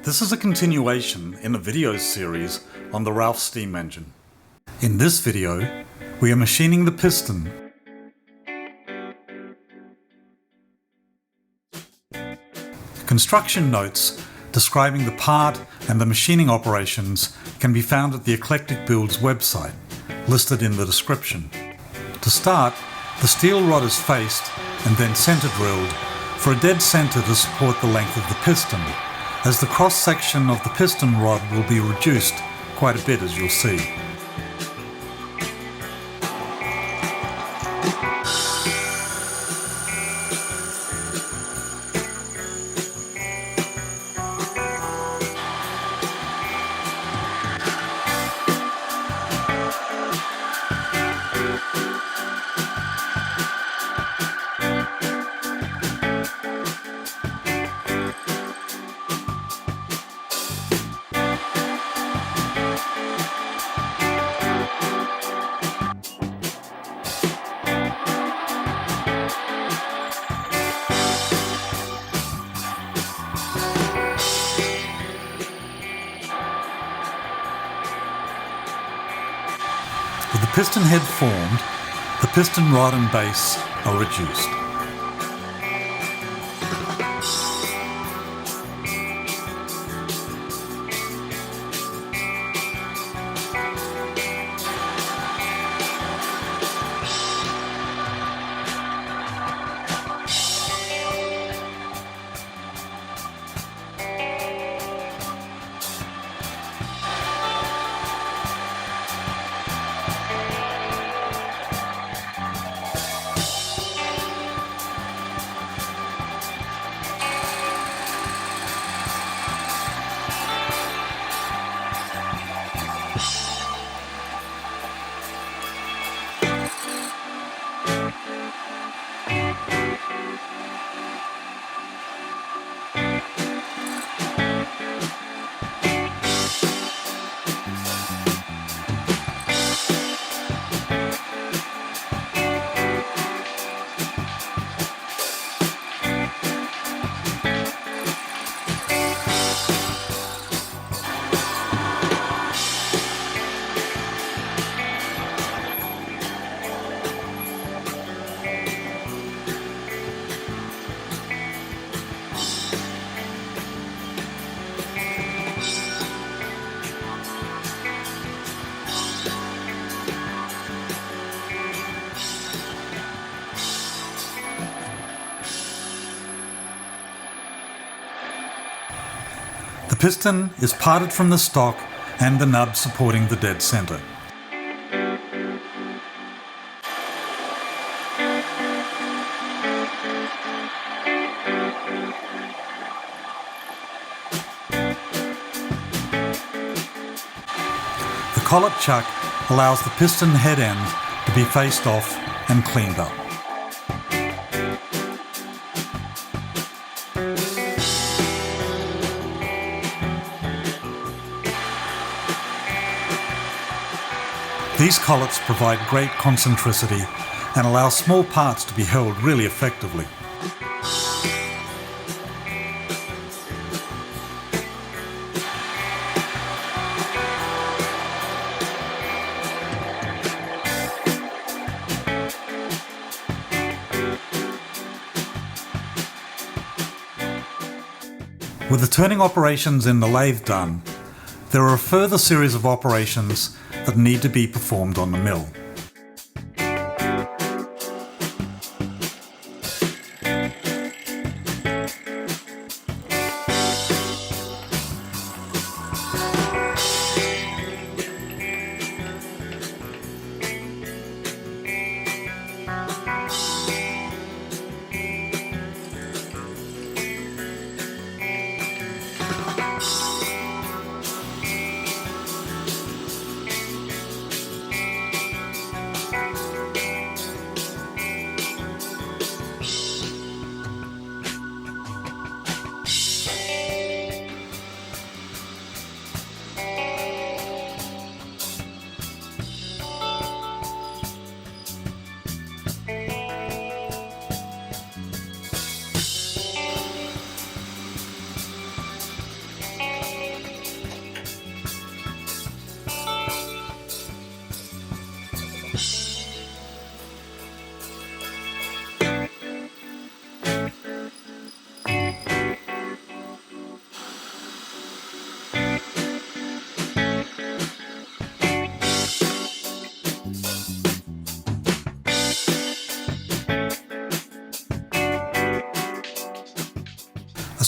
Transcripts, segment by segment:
This is a continuation in a video series on the Ralph steam engine. In this video, we are machining the piston. Construction notes describing the part and the machining operations can be found at the Eclectic Build's website, listed in the description. To start, the steel rod is faced and then centre drilled for a dead centre to support the length of the piston, as the cross-section of the piston rod will be reduced quite a bit, as you'll see. With the piston head formed, the piston rod and base are reduced. The piston is parted from the stock and the nub supporting the dead centre. The collet chuck allows the piston head end to be faced off and cleaned up. These collets provide great concentricity and allow small parts to be held really effectively. With the turning operations in the lathe done, there are a further series of operations that need to be performed on the mill.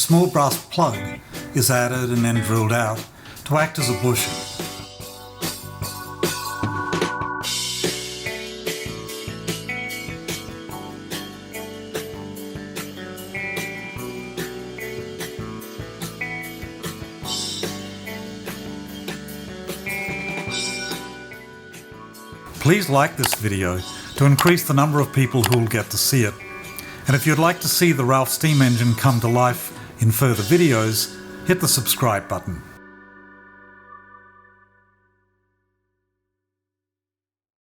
small brass plug is added and then drilled out to act as a bushing. Please like this video to increase the number of people who will get to see it. And if you'd like to see the Ralph steam engine come to life in further videos, hit the subscribe button.